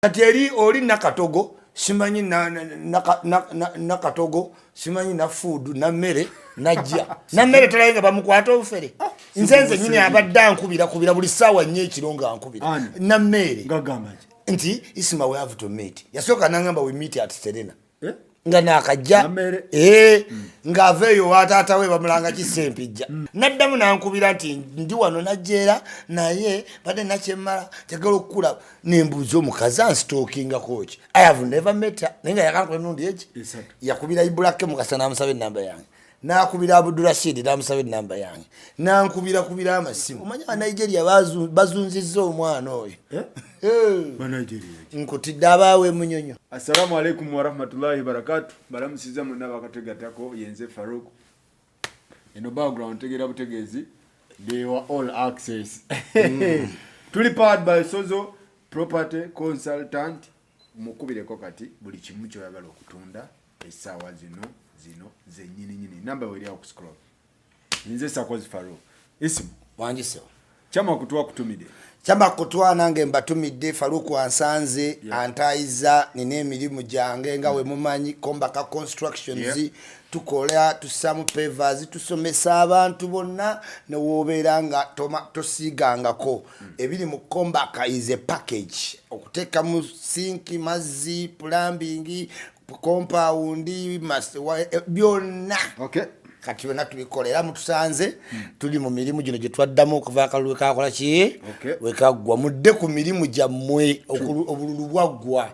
Kati eri oli nakatogo simanyi na katogo simanyi na food na mmere najja na mmere tulayenga bamukwata ofere nzenze nyini abadda nkubira buli sawa nnyo ekironga nkubira na mmere ngagamaje nti Isma we have to meet yasoka nangamba we meet at Serena nga nakajja nga aveyo watata we bamulanga kisempijja naddamu nankubira nti ndi wano najjera naye bade nachemala tegalo okula nembuzo omukazi anstalkinga coach I have never met her nenga yakanko enundi eji yakubira ibulake mukasana amusabe namba yange nakubira Abdul Rashid namusabe namba yange nankubira amasimu omanya Nigeria bazunzizza omwana oyo Nigeria nkutidde abaawe munyonyo. Assalamu alaikum wa rahmatullahi barakatuh. Baramusiza muna bakategatako yenze Farouk. Eno background tegera butegezi they were all access. Tuli powered by Sozo Property Consultant. Mukubireko kati buli kimu kyoyagala okutunda essaawa zino zenyini namba weri ya kuscroll. Yenze Sakozi Farouk. Isimu wanjise chama kutwa kutumide chama kutwa nange mbatumidde Faruku ansanze antaiza nine emirimu gyange nga we mumanyi Kombaka Constructions tukola tusamu pavers tusomesa abantu bonna ne wobeera nga tosigangako ebiri mu Kombaka is a package okuteka mu sink mazzi plumbing compound byonna kati wena tubikolera mutusanze tuli mu mirimu gino gye twaddamu okuva akalulu kakola ki wekagwa mudde ku mirimu gyammwe obululu bwaggwa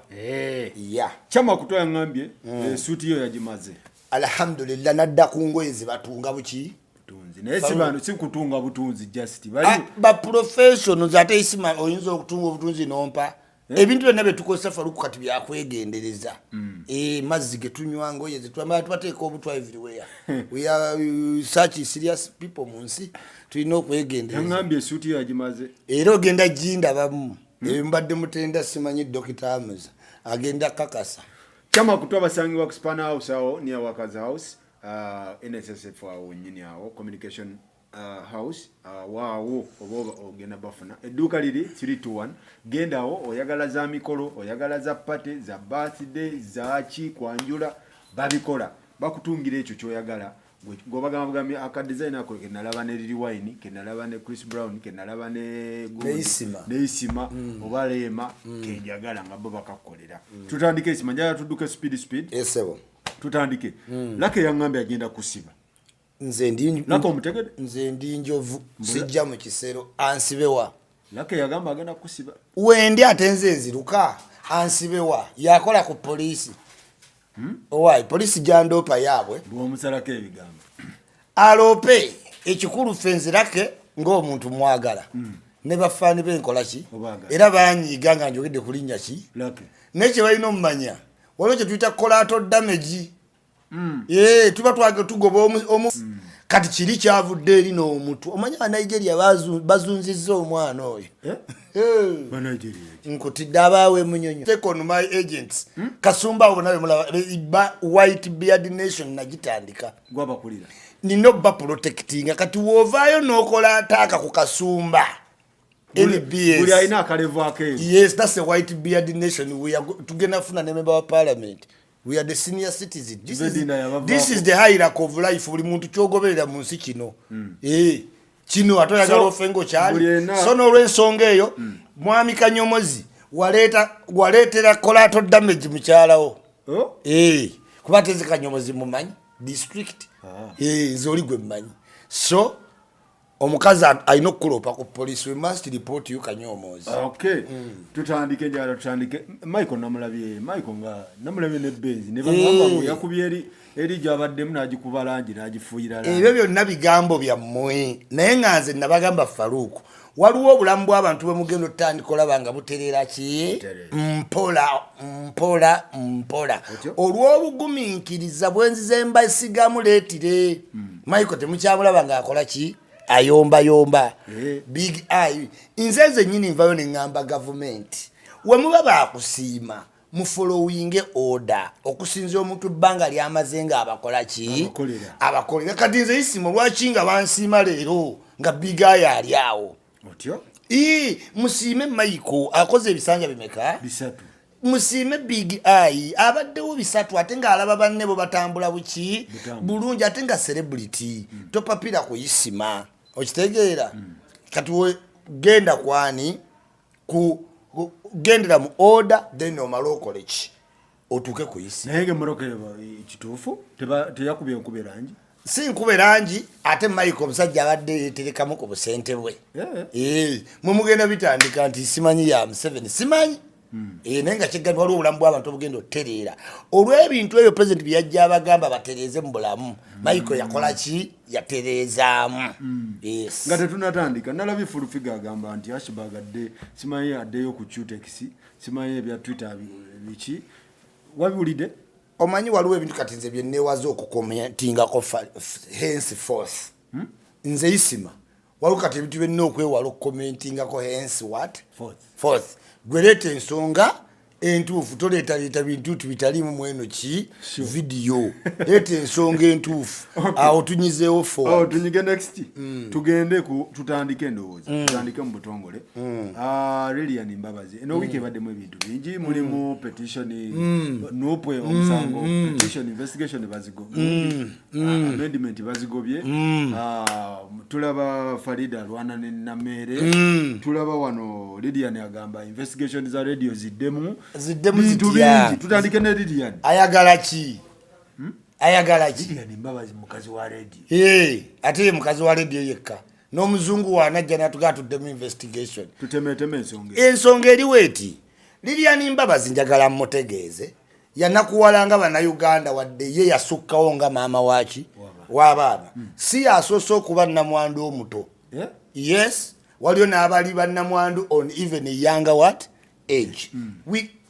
chama kutoya ngambye suiti yo yagimaze alhamdulillah nadda ku ngoye zibatunga buki butunzi naye sibano si kutunga butunzi just bali ba professionals ate Isma oyinza okutunga obutunzi nompa ebintu byonna betukozesa Faruku kati byakwegendereza mazzi getunywa ngoye zetwambala tubateeka obutwa everywhere we are such serious people munsi tulina okwegendereza ngambye suiti yo yagimaze era ogenda jinda bamu mbadde mutenda simanyi Dr. Amaza agenda kakasa chama kutwa basangibwa ku Span House awo near Workers House NSSF awo nyini awo communication house waawo oboba ogenda bafuna edduuka liri 321 genda awo oyagala za mikolo oyagala za party za birthday za ki kwanjula babikola bakutungira ekyo kyoyagala gobagambye aka designer ko kenalaba ne Lily Wine kenalaba ne Chris Brown kenalaba ne Isma obalema kenjagala nga bo bakakolera tutandike Isma njala tudduke speed esebo tutandike lake yangambe agenda kusiba nze ndi njovu sijja mu kisero ansibewa lake yagamba agenda kusiba wendi atenze nziruka ansibewa yakola ku police owai police jandopa yabwe bwomusalako ebigambo alope ekikulu fenzi lake ng'omuntu mwagala ne bafani benkola ki era banyiga nga njogedde kulinnya ki lake nekye balina omumanya waliwo kye tuyita collateral damage tuba twage tugoba omu kati kiri kyavudde eri n'omuntu omanya Nigeria bazunzizza omwana oyo Nigeria nkutidde abaawe munyonyo take on my agents kasumba obonabe mulaba white beard nation nagitandika gwabakulira nino ba protecting kati wovaayo n'okola ataaka ku kasumba NBS buli alina akalevu akeeru yes that's a white beard nation we are tugenda funa ne member wa parliament we are the senior citizens this is the hierarchy of life buli muntu kyogoberera mu nsi kino kino atoyagala ofengo kyali so n'olw'ensonga eyo mwami Kanyomozi waleetera collateral damage mukyalawo kuba tezi Kanyomozi mumanyi district nzoli gwe mumanyi so omukazi alina okulopa ku police we must report you Kanyomozi tutandike njala tutandike Michael nga namulabye ne Benzi ne bamwamba yakubye eri jabaddemu n'agikuba langi n'agifuuyira langi ebyo byonna bigambo byammwe naye nga nze nabagamba Faruku waliwo obulamu bw'abantu bwe mugenda otandika olaba nga butereera ki mpola olw'obugumiikiriza bwenzize mbasigamu leetire Michael temukyamulaba ng'akola ki ayomba big eye nze nyini nvayo ne ngamba government we muba bakusiima mu following order okusinza omuntu banga lyamaze nga abakola ki abakolera kati nze Isma lwaki nga bansiima leero nga big eye ali awo otyo Musime Maiko akoze ebisanja bimeka? Bisatu. musime big eye abaddewo bisatu ate nga alaba banne bo batambula buki bulungi ate nga celebrity topapira kuyisima okitegeera kati genda kwani gendera mu order then omala okole ki otuuke kuyisima naye ngemulokere kituufu teyakubye nkube rangi si nkube rangi ate Michael omusajja abadde yeterekamu ku busente bwe mwe mugenda bitandika nti simanyi ya Museveni simanyi naye nga kiggani waliwo obulamu bw'abantu obugenda otereera olw'ebintu ebyo president byajja abagamba batereeze mu bulamu Michael yakola ki yatereezaamu nga tetunatandika nalabye Fulufiga agamba nti Ashbag adde simanyi addeyo ku Tutex simanyi ebya Twitter biki wabiwulidde omanyi waliwo ebintu kati nze byenneewaza okukomentingako henceforth nze isima waliwo kati ebintu byenna okwewala okukomentingako henceforth gwereeta ensonga entuufu toleetaleeta bintu bitalimu mweno ki vidiyo leeta ensonga entuufu awo tunyizeewo tunyige next tugende tutandike endowooza tutandike mu butongole Lilian Mbabazi eno wiiki ebaddemu ebintu bingi mulimu petition nupwe omusango petition investigation bazigobye amendment bazigobye tulaba Farida Rwana ne Namere tulaba wano Lilian agamba investigation za radio ziddemu zitya tutandike ne Lilian ayagala ki Lilian Mbabazi mukazi wa radio ate mukazi wa radio yekka n'omuzungu wanajja natugaa tuddemu investigation tutemeteme ensonga eriwo eti Lilian Mbabazi njagala mutegeeze yanakuwalanga bannayuganda wadde ye yasukkawo nga maama waki w'abaana si yasoose okuba nnamwandu omuto yes waliyo n'abali bannamwandu on even a younger what age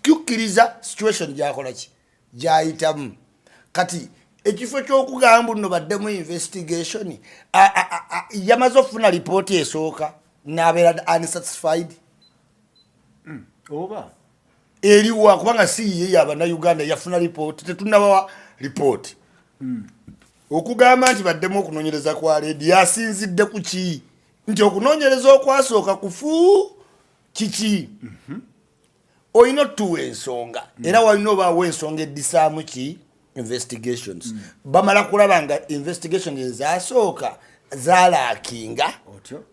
kukkiriza situation gyakola ki gyayitamu kati ekifo ky'okugamba nno baddemu investigation yamaze okufuna lipooti esooka n'abeera unsatisfied oba eriwa kubanga si ye y'abannayuganda yafuna lipooti tetunnabawa lipooti okugamba nti baddemu okunoonyereza kwa leedi yasinzidde ku ki nti okunoonyereza okwasooka kufu kiki oyina otuwa ensonga era walina obaawo ensonga eddisaamu ki investigations bamala kulaba nga investigation ezasooka zalaakinga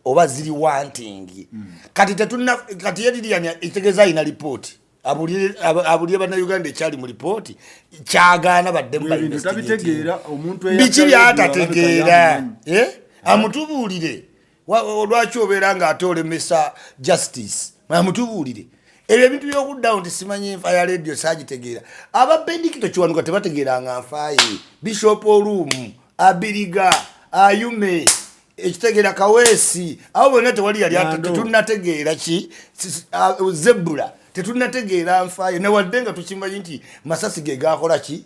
oba ziri wanting kati Lilian etegeeza alina lipooti abulire bannayuganda ekyali mu lipooti kyagaana baddemu biki byatategeera amutubuulire lwaki obeera nga ate olemesa justice amutubuulire ebyo ebintu by'okuddawo nti simanyi enfa ya radio saagitegeera ababendikito kiwanuka tebategeeranga nfaaye Bishop Olumu Abiriga Ayume ekitegeera Kaweesi abo bonna tewali yali tetunnategeera ki Zebula tetunnategeera nfaaye newadde nga tukimanyi nti Masasi ge gakola ki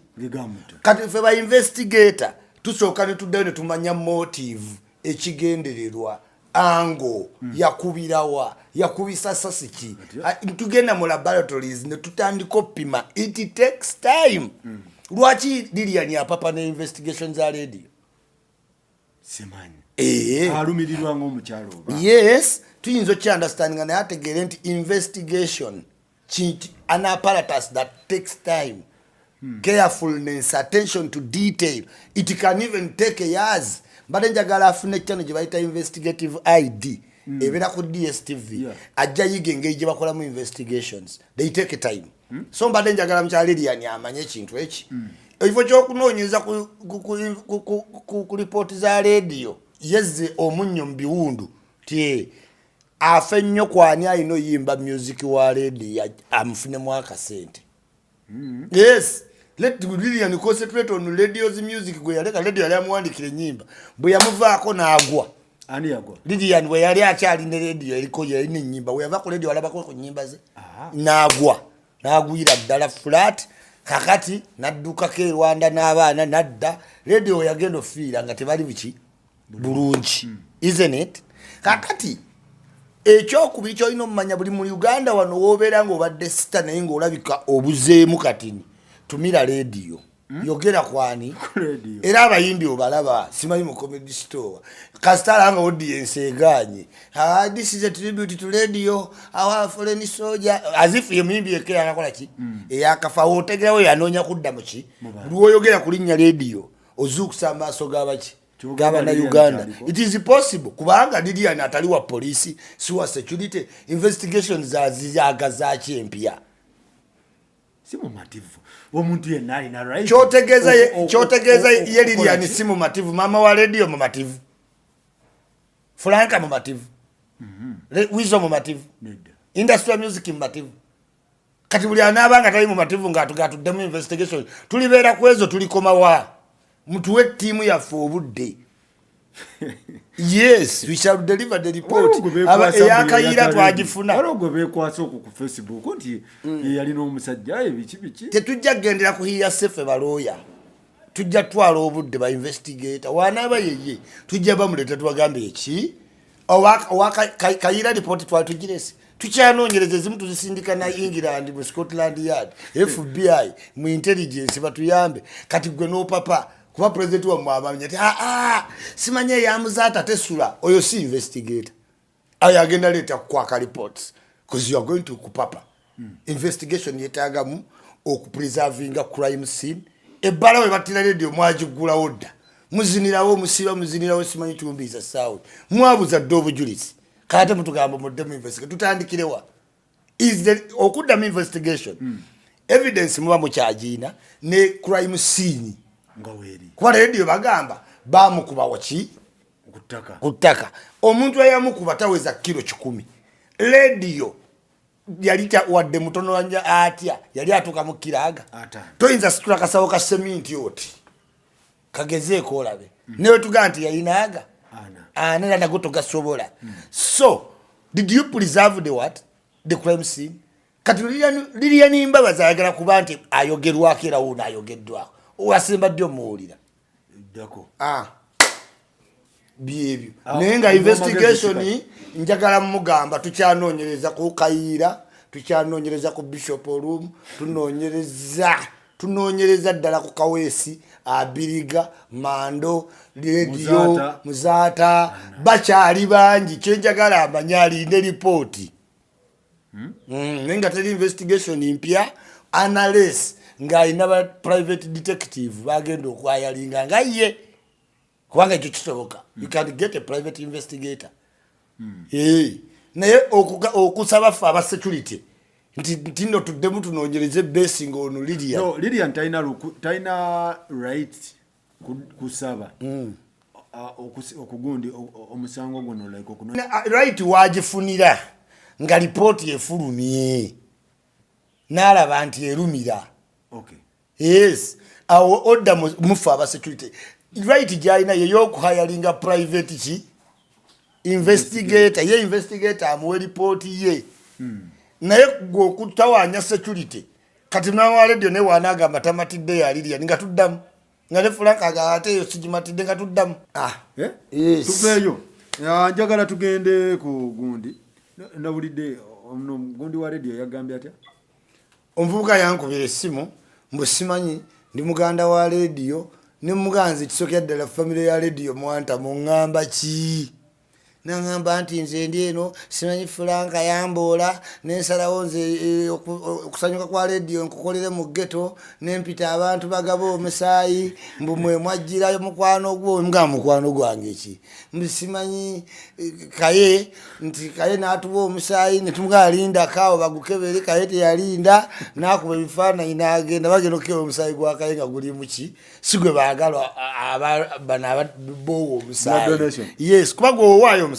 kati ffe ba investigator tusooka ne tuddayo ne tumanya motive ekigendererwa ango yakubirawa yakubisa sasiki tugenda mu laboratories ne tutandika oppima it takes time lwaki Lilian apapa ne investigation za radio simanyi alumirirwa ng'omukyalo oba yes tuyinza okyanderstandinga naye ategeere nti investigation an apparatus that takes time carefulness attention to detail it can even take years mbadde njagala afune channel gye bayita investigative ID ebeera ku DSTV ajja yiga engeri gye bakolamu investigations they take time so mbadde njagala mukyala Lilian amanye ekintu eki ekifo ky'okunoonyeza ku lipooti za radio yezze omunnyo mu biwundu ti afe nnyo kwani alina oyimba music wa radio amufunemu akasente yes let Lilian concentrate on radio's music gwe yaleka radio yali amuwandikira ennyimba bwe yamuvaako n'agwa ani yagwa Lilian bwe yali akyali ne radio eriko yalina ennyimba bwe yava ku radio alabako ku nnyimba ze n'agwa n'agwira ddala flat kakati naddukako e Rwanda n'abaana nadda radio yagenda ofiira nga tebali biki bulungi isn't it kakati ekyokubiri kyolina omumanya buli mu Uganda wano woobeera ng'obadde sita naye ng'olabika obuzeemu katini tumira radio yogera kwani era abayimbi obalaba simanyi mu comedy store kasitala nga audience eganye this is a tribute to radio our foreign soldier as if yemimbi ekera akakola ki eyakafa otegerawo yanoonya kudda mu ki lwoyogera ku linnya radio ozukusa amaaso g'abaki gaba na Uganda. It is possible kubanga Lilian atali wa polisi siwa security investigations za empia simu mativu omuntu yenna alina right chotegeza ye Lilian simu mativu mama wa radio mu mativu Franka mu mativu Wizo mu mativu industrial music mu mativu kati buli anabanga tali mu mativu ngatu demo investigation tulibera kwezo tulikoma wa mutuwe timu ya obudde yes we shall deliver the report aba eyakayira twagifuna barogo bekwasa ku Facebook nti yali no musajja ebichi tetujja gendera kuhiya sefe baloya tujja twala obudde ba investigator wanaba yeye tujja bamuleta tuwagambe eki owaka kayira report twatujirese tukyanoonyereza zimu tuzisindika na England mu Scotland Yard FBI mu intelligence batuyambe kati gwe no papa kuba president wa mwabamye ati simanye yamuzata tesula oyo si investigator ayagenda leta kwa reports because you are going to kupapa investigation yetagamu okupreserving crime scene ebala we batira radio mwajigula odda muzinirawo musiba muzinirawo simanyi tumbiza sound mwabuza dobo julice kate mutugamba mu demo investigation tutandikirewa is the okudda investigation evidence muba mu kyajina ne crime scene ngaweri kwa radio bagamba bamukuba wachi kutaka omuntu ayamukuba taweza kilo 10 radio yalita wadde mutono wanja atya yali atuka mukiraga toyinza situla kasawo ka cement yoti kagezeko olabe newe tuganti yayinaga ana na goto gasobola so did you preserve the what the crime scene kati Lilian imbabaza ayagala kuba nti ayogerwako era wona ayogeddwako wasimba dio muulira dako biebyo nenga investigation njagala mugamba tukyanoonyereza ku kayira tukyanoonyereza ku Bishop Room tunoonyereza ddala ku Kawesi Abiriga Mando radio Muzata bakyali bangi kyenjagala amanyali ne report nenga teri investigation impya analysis nga inaba private detective bagenda okwayalinga nga ye kubanga ekyo kisoboka you can get a private investigator naye okusaba fa aba security nti nno tuddemu tunoonyereze basing on Lilian no Lilian taina right kusaba okugundi omusango guno like right wagifunira nga report efulumye nalaba nti erumira. Okay. Yes. Our order mufa aba security. Right jaina yeyo kuhayalinga private chi investigator. Ye investigator amwe report ye. Naye go kutawanya security. Kati mwa radio ne wanaga matamatide ya Lilian nga tuddamu. Ngale Franka ga ate yo sijimatide nga tuddamu. Yes. Tuveyo. Ya njagala tugende ku gundi. Na bulide ono gundi wa radio yagambye atya. Omvubuka yankubira essimu mbusimanyi ndi muganda wa radio ne muganzi kisokya ddala family ya radio mwanta mungamba ki nangamba nti nze ndi eno simanyi Franka yambola nensalawo nze okusanyuka kwa radio nkukolere mu ghetto nempita abantu bagabo omusaayi mbumwe mwajjirayo mukwano gwo mga mukwano gwange ki mbisimanyi kaye nti kaye natuwa omusaayi netumugalinda kawo bagukebere kaye teyalinda nakuba ebifaananyi nagenda bagenda okukewa omusaayi gwa kaye nga guli muki sigwe baagalwa bana bowo omusaayi yes kuba gwowayo omusaayi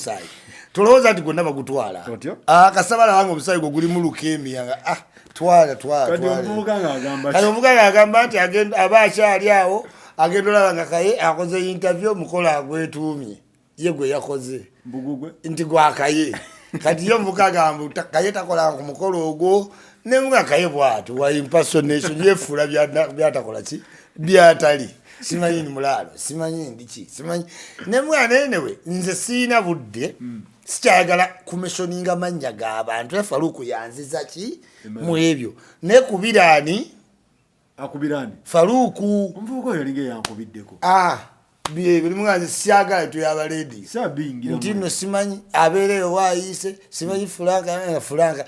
tolowooza nti gonna bagutwala kasabala wange omusaayi gwo guli mu lukemia twala kati omuvubuka ng'agamba nti aba akyali awo agenda olaba nga kaye akoze interview mukola agwetuumye ye gwe yakoze nti gwakaye kati ye omuvubuka agamba kaye takola ku mukolo ogwo nemuga kaye bwatu wa impersonation yefuula byatakola ki byatali simanyi ni mulalo simanyi ndiki simanyi nemwana enewe nze siina budde sikyayagala kumissioninga mannya g'abantu Faruku yanziza ki mu ebyo ne kubirani akubirani Faruku omvuko yalinge yankubiddeko buli mwanzi siagala tuyaba lady sabingira ntino simanyi abereyo waayise simanyi fulanga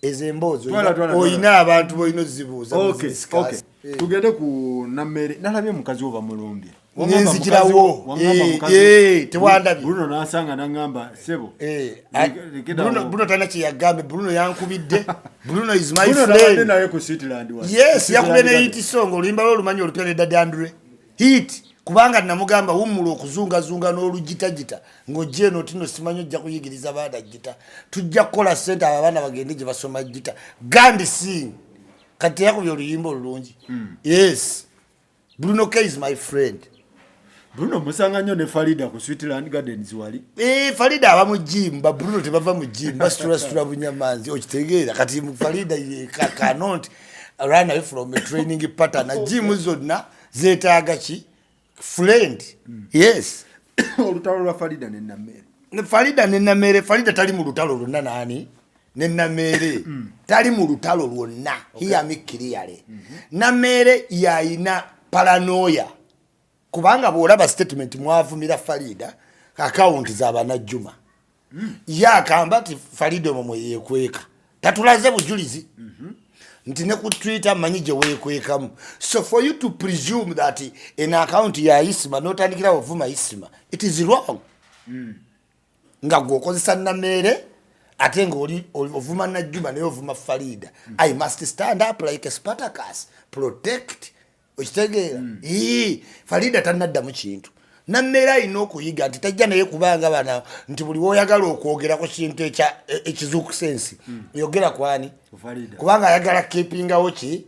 ezembozo oyina abantu boyina ozibuuza tugende ku nammere nalabye mukazi oba mulumbye nenzikirawo tewandabye Bruno nasanga nangamba sebo Bruno tana kiyagambe Bruno yankubidde Bruno is my friend naye ku Switzerland yes yakubye ne hit song olimba olumanyi olupere Daddy Andre hit kubanga namugamba wumula okuzunga n'olugitagita ng'ojje n'otino simanyi ojja kuyigiriza baada gita tujja kukola ssente abaana bagende gye basoma gita Gandhi sing kati yakubye oluyimba olulungi yes Bruno K is my friend Bruno musanga nnyo ne Farida ku Switzerland Gardens wali Farida aba mu gym ba Bruno tebava mu gym bastura bunyamanzi okitegeera kati mu Farida ye cannot run away from a training pattern na gym zonna zeetaaga ki friend yes olutalo lwa Farida ne Namere Farida tali mu lutalo lwonna nani ne Namere tali mu lutalo lwonna hear me clearly Namere yayina paranoia kubanga bwolaba statement mwavumira Farida account z'abana Juma yakamba ati Farida omwe yekweka tatulaze bujulizi nti ne ku Twitter manyi gye weekwekamu so for you to presume that an account ya Isma n'otandikira ovuma Isma it is wrong nga gwokozesa Namere ate nga oli ovuma Najjuma naye ovuma Farida I must stand up like a Spartacus protect okitegeera Farida tanadda mu kintu Namere alina okuyiga nti tajja naye kubanga bana nti buli woyagala okwogera ku kintu ekizuuku sensi yogera kwani kubanga ayagala keepingawo ki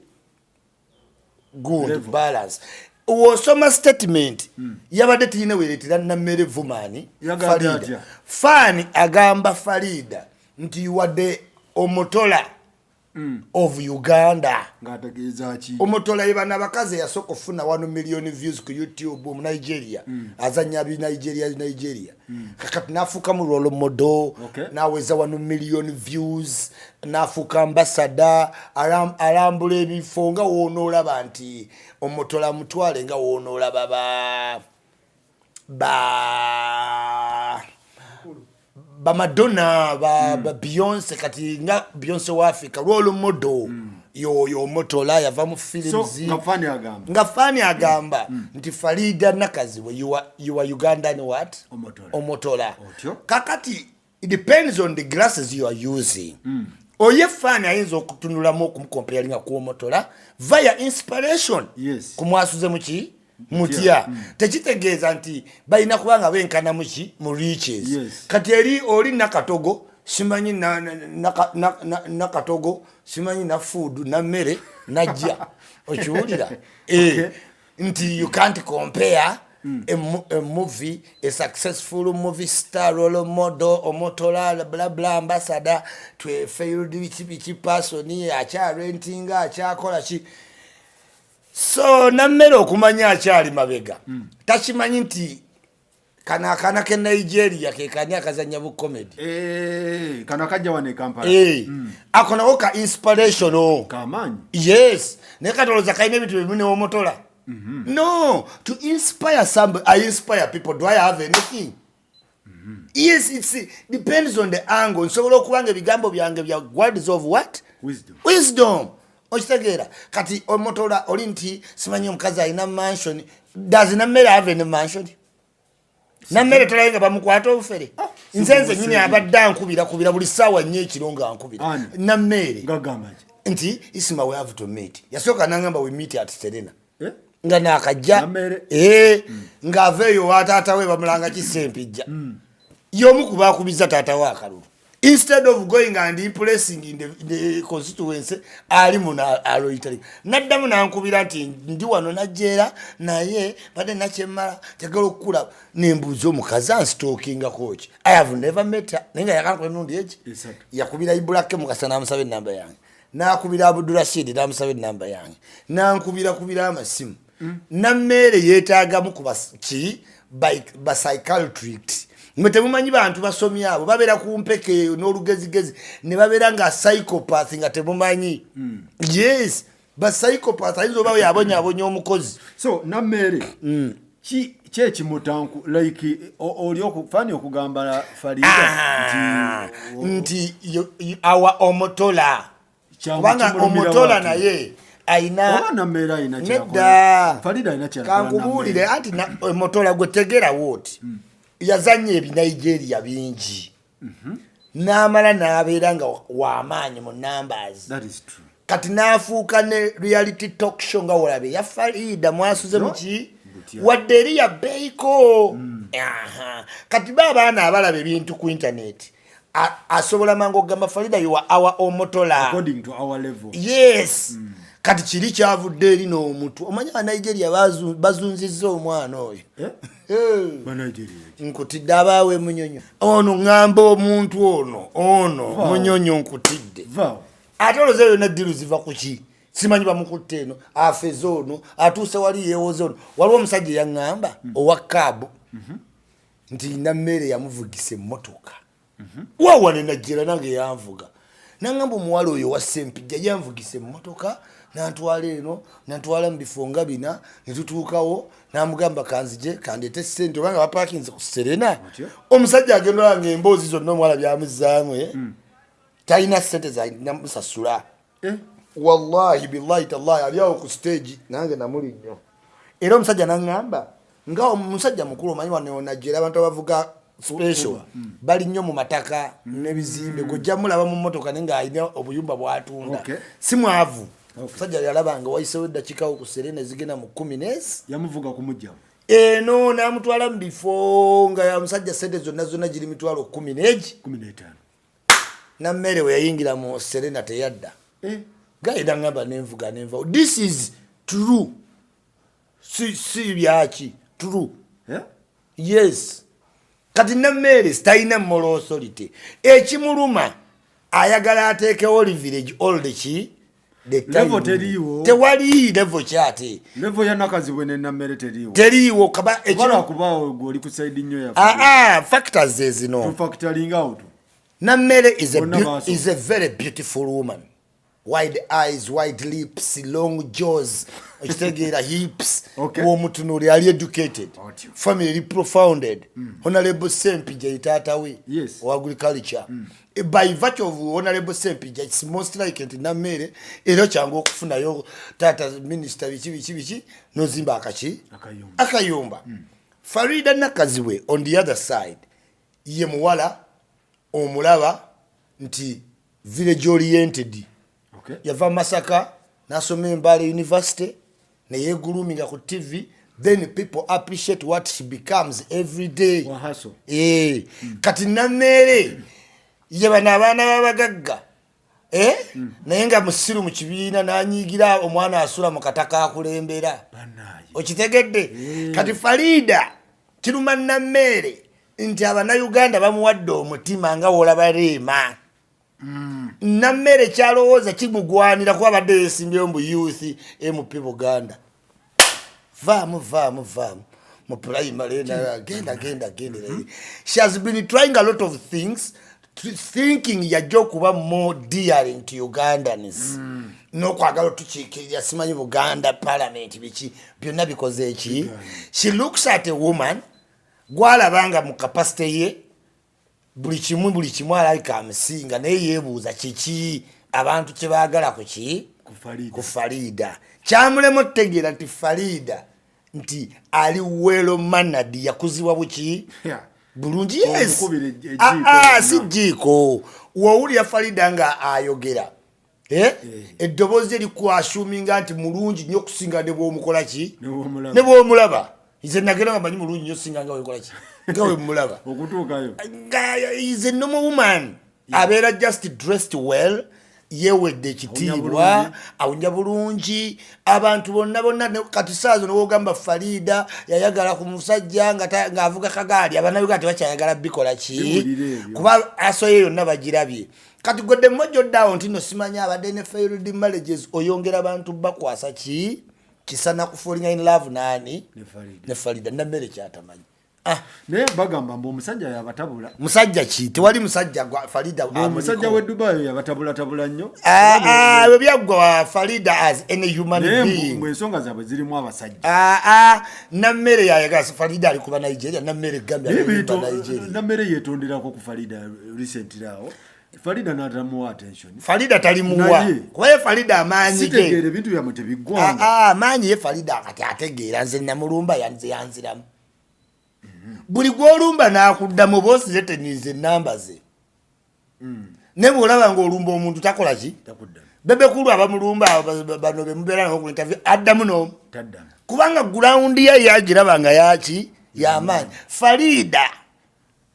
good balance osoma statement yabadde tilina weeretera Namere vumani Farida fani agamba Farida nti you are the Omotola of Uganda ngategeeza ki Omotola ibana bakaze yasoko kufuna 1 million views ku YouTube mu Nigeria azanya bi Nigeria kakati nafuka mu role model naweza 1 million views nafuka ambassador alambula ebifo nga wonola banti Omotola mutwale nga wonola ba Madonna ba Beyonce kati nga Beyonce wa Africa role model yo Omotola yava mu films ngafani agamba nti Farida nakazi we you are Ugandan what Omotola kakati it depends on the glasses you are using oye fani ayinza okutunulamu okumukomparinga ku Omotola via inspiration kumwasuze muki mutya tekitegeeza nti balina kubanga benkana muki mu reaches kati eri oli nakatogo simanyi nakatogo simanyi na food na mere najja okiwulira nti you can't compare a movie a successful movie star role model Omotola blah blah ambassador to a failed bichi person acha renting acha kola ki so Namere okumanya akyali mabega takimanyi nti kana ke Nigeria ke kanya kazanya bu comedy kana kajja wane Kampala akona oka inspiration kamanyi yes ne katoloza kaine bitu bimune Omotola no to inspire somebody I inspire people do I have anything yes it depends on the angle nsobola okubanga bigambo byange bya words of what wisdom okitegeera kati Omotola oli nti simanyi omukazi alina mansion does Namere have any mansion Namere tolayenga bamukwata obufere nzenze nyine abadde ankubira buli ssaawa nnyo ekiro nga ankubira Namere ngagamba nti Isma we have to meet yasooka nangamba we meet at Serena nga nakajja ng'aveeyo wa taata we bamulanga kisempijja y'omu ku baakubiza taata we akalulu instead of going and impressing in the constituency ali muna aloitali naddamu nankubira nti ndi wano najjeera naye badde nakyemmala tegala okukula nembuuza omukazi anstalkinga koki I have never met her nenga yakankola enundi eki yakubira Ibulake Mukasa namusaba ennamba yange nakubira Abdulrashid namusaba ennamba yange nankubira amasimu Namere yeetaagamu kuba ki by psychiatrist mwete mumanyi bantu basomya abo babera kumpeke n'olugezigezi ne babera nga psychopath nga temumanyi yes ba psychopath ayinza oba yabonya omukozi. So Nammere ki mutanku like oli okufani okugamba Farida nti awa omotola kubanga omotola naye aina Nammere aina nedda Farida aina kyakala kankubulire anti omotola gwe tegera woti yazanye ebi Nigeria bingi n'amala n'abeera nga w'amaanyi mu numbers. That is true. Kati n'afuuka ne reality talk show nga wolabe ya Farida mwasuze muki wadde eri ya beiko. Kati babaana abalaba ebintu ku internet asobola mangu okugamba Farida you are our omotola according to our level. Yes. Kati kiri kyavudde eri n'omuntu omanyi Nigeria bazunzizza omwana oyo. Nigeria nkutidde abaawe munyonyo ono ngamba omuntu ono munyonyo nkutidde ate oloza yonna ddiru ziva ku ki simanyi bamukutte eno afeze ono atuuse wali yeewoze ono waliwo omusajja yaŋŋamba owa kaabu nti Nammere yamuvugisa emmotoka wawa ne najjera nange yanvuga naŋŋamba omuwala oyo wa Ssempijja yanvugisa emmotoka nantwala eno nantwala mu bifo nga bina ne tutuukawo namugamba kanzije kandeete ssente obanga bapakinze ku Serena omusajja agenda olanga emboozi zonna omuwala byamuzaamu talina ssente zamusasula wallahi billahi tallahi ali awo ku stage nange namuli nnyo era omusajja naŋŋamba nga omusajja mukulu omanyi wano Nigeria abantu abavuga special bali nnyo mu mataka n'ebizimbe gojja mulaba mu mmotoka naye ng'alina obuyumba bw'atunda si mwavu. Omusajja yalabanga wayisewo eddakiika ku Serena zigenda mu 10 n'esi yamuvuga kumujja eno n'amutwala mu bifo nga omusajja ssente zonna giri mitwalo 15 Nammere we yayingira mu Serena teyadda gaida ngamba nenvuga this is true si byaki true yes. Kati Nammere stalina moral authority ekimuluma ayagala ateekewo village old ki level teriiwo tewali level kyate level ya nakazibwe ne Nammere teriiwo kaba ekibala kubaawo goli ku side nnyo ya factors ezino factoring out. Nammere is a very beautiful woman. Wide eyes, wide lips, long jaws, okitegeera hips. Omutunuli ali educated, family profounded. Honorable Ssempijja itaata we wa agriculture. By virtue of Honorable Ssempijja, it's most likely nti Nammere era kyangu okufunayo taata minister biki nozimba akayumba. Farida Nakaziwe on the other side ye muwala omulaba nti village oriented. Yava Masaka nasoma Mbale University ne yeguluminga ku TV, then people appreciate what she becomes every day. Kati Nammere yabana abaana babagagga naye nga musiru mu kibiina nanyigira omwana asula mu kataka akulembera okitegedde. Kati Farida kiruma Nammere nti Abannayuganda bamuwadde omutima nga wolaba Leema. Nammere kyalowooza kimugwanira kuba badde yeesimbyewo mu youth MP Buganda. Vaamu mu primary genda. She has been trying a lot of things, thinking yajja okuba more dearing to Ugandans. N'okwagala otukiikirira simanyi Buganda parliament biki byonna bikoze eki. She looks at a woman gwalabanga mu capacity ye buli kimu alayika amusinga naye yeebuuza kiki abantu kye baagala ku Farida. Kyamulema otutegeera nti Farida nti ali well mannered, yakuzibwa buki bulungi. Yes si jjiiko wowulira Farida nga ayogera eddoboozi erikwashuminga nti mulungi nnyo okusinga ne bw'omukola ki ne bw'omulaba. Nze nagera nga manyi mulungi nnyo okusinga nga wekola ki nga we mulaba okutuukayo. Is a normal woman. Abeera just dressed well, yewedde ekitiibwa, awunya bulungi, abantu bonna kati saazo n'ogamba Farida yayagala ku musajja ng'avuga kagaali. Abannayuganda tebakyayagala bikola ki kuba aso ye yonna bagirabye. Kati godde mmojja oddawo nti no simanyi abadde ne failed marriages oyongera abantu bakwasa ki kisana kufulinga in love nani ne Farida. Nammere kyatamanyi naye bagamba mbu omusajja yabatabula. Musajja ki? Tewali musajja gwa Farida. Omusajja w'e Dubai yabatabula nnyo. Bwe byaggwa Farida as any human being. Naye ensonga zaabwe zirimu abasajja. Nammere yayagala Farida ali kuba Nigeria. Nammere Gambia Nigeria. Nammere yeetonderako ku Farida recently awo. Farida n'atamuwa attention. Farida talimuwa. Kuba Farida amaanyi ge. Sitegeera ebintu byammwe tebiggwanga. Amaanyi ye Farida kati ategeera nze namulumba yanziramu. Buli gw'olumba n'akuddamu boosi zetenyize ennamba ze. Ne bw'olaba ng'olumba omuntu takola ki? Bebe kulu abamulumba bano be mubeera nabo ku interview addamu n'omu. Kubanga gurawundi ye yagiraba nga yaki y'amaanyi. Farida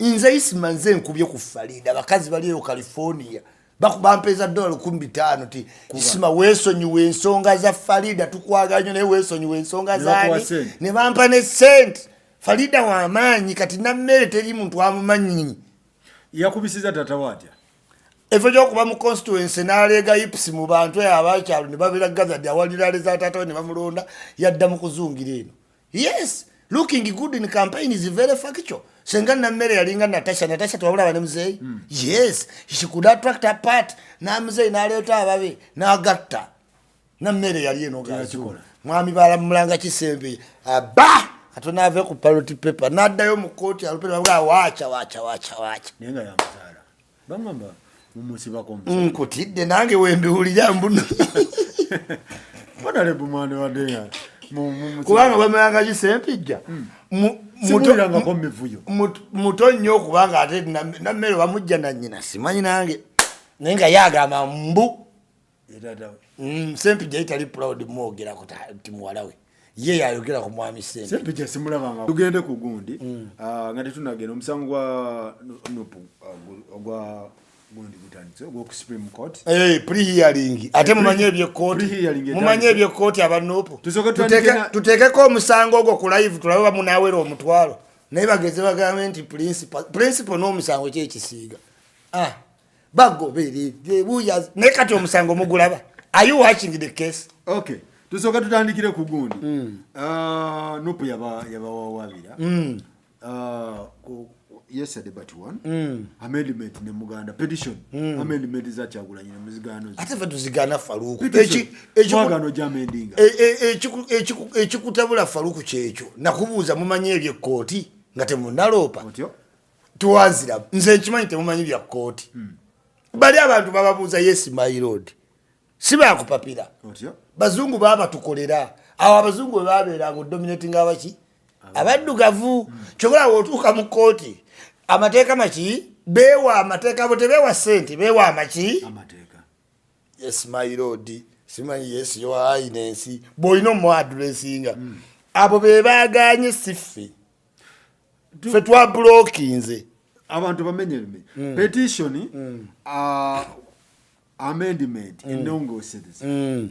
nze Isima nze nkubye ku Farida bakazi bali eyo California bampeza $5,000 ti Isima weesonyiwe ensonga za Farida tukwaganya naye weesonyiwe ensonga zaani ne bampa ne sente. Farida w'amaanyi kati Nammere teri muntu amumanyi. Yakubisiza tata watya. Efo gy'okuba mu constituency n'aleega IPS mu bantu abakyalo ne babeera gathered awalira leza taata we ne bamulonda yadda mu kuzungira eno. Yes, looking good in campaign is very factual. Senga Nammere yalinga Natasha twabulaba ne muzeeyi. Yes, she could attract a part. Na muzeeyi n'aleeta ababe n'agatta. Nammere yali eno gakikola. Mwami balamulanga Kisembe. Katona ave ku ballot paper n'addayo mu kooti alupera bavuga waacha. Nenga ya mzaala. Bangamba mumusiba ko mzaala. Nkutidde nange wembiwulira mbuno. Badale bumane wadeya. Kubanga bamulanga Kisempijja. Simulanga ko mivuyo. Mutonyo kubanga ate Nammere bamujja na nnyina simanyi nange. Nenga yagamba mbu. Sempijja itali proud mwogera ko timuwala we. Ye yayogera ku mwami Sente. Sempijja simulabanga. Tugende ku gundi. Nga tetunagenda omusango gwa Nupu ogwa gundi gutandise ogwa ku Supreme Court. Pre-hearing. Ate mumanye ebye court. Mumanye ebye court aba Nupu. Tutekeko omusango ogwo ku live tulaba munawera omutwalo. Naye bageze bagamba nti principal n'omusango kyekisiiga. Bagobere buya ne kati omusango mugulaba. Are you watching the case? Okay. Tusoka tutandikire ku gundi. Nupu yabawabira. Yesterday but one. Amendment ne muganda petition. Amendment za Kyagulanyi ne muzigano. Ate fe tuzigana Faruku. Mwagano jamendinga. Ekikutabula Faruku kyekyo. Nakubuuza mumanye ebye kooti nga temunalopa. Otyo. Tuwazira. Nze nkimanyi temumanyi bya kooti. Bali abantu bababuuza yes my lord. Siba kupapira. Otyo. Bazungu baba tukolera. Awo abazungu babeera ngo dominating abaki. Abaddugavu. Chokola wotuka mu kooti. Amateeka maki bewa amateeka bote bewa sente bewa amaki amateeka. Yes my lord. Simanyi yes your highness. Boyino mo addressinga. Abo bebaganye sifi. Fe twa blockinze. Abantu bamenye petition amendment enongo citizen.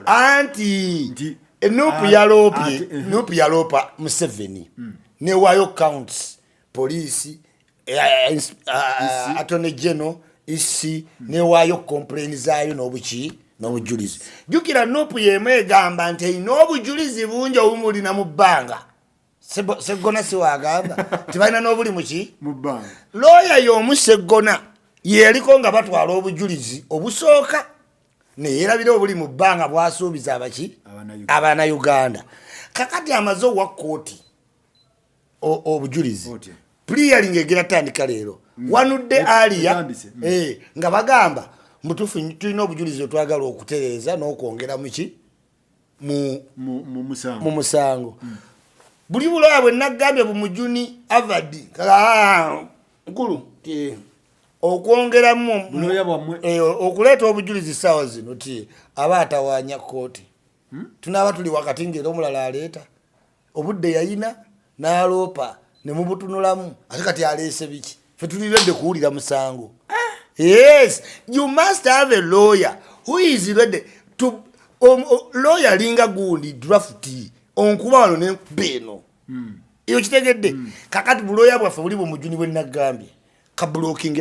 Anti Nupu yalopa Museveni. Ne wayo counts police attorney general isi ne wayo complain zayo n'obujulizi. Jukira Nupu yemwe gamba nti n'obujulizi bungi obumuli na mubanga. Segona siwagamba tibalina n'obuli muki mubanga. Lawyer y'omusegona yeliko nga batwala obujulizi obusooka ne yerabira obuli mu bbanga bwasuubiza abaki abana Uganda. Kakati amazo wa kooti obujulizi pre-hearing egera tandika leero wanudde aliya nga bagamba mutufu tulina obujulizi otwagala okutereeza n'okwongera muki mu musango. Buli bulaya bwe nagambye bumujuni avadi nkulu okwongeramu okuleeta obujulizi ssaawa zino ti aba atawaanya kooti. Tunaaba tuli wakati ng'era omulala aleeta obudde yayina n'aloopa ne mubutunulamu ate kati aleese biki fe tuliredde kuwulira musango. Yes, you must have a lawyer who is ready to lawyer linga gundi drafti onkuba wano n'enkuba eno iyo kitegedde. Kakati buloya bwaffe buli bumujuni bwe nagambye kablocking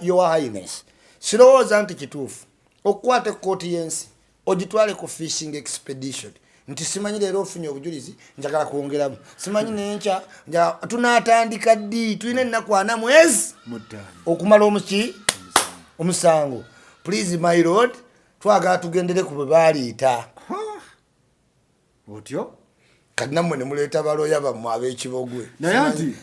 your highness sirowooza nti kituufu okukwata kooti yensi ogitwale ku fishing expedition nti simanyi leero ofunye obujulizi njagala kwongeramu simanyi nenkya tunaatandika ddi tulina ennaku 4 mwezi okumala omusango please my lord twagala tugendere ku bwe baaliita otyo kati nammwe ne muleeta balooya bammwe ab'ekibogwe naye ati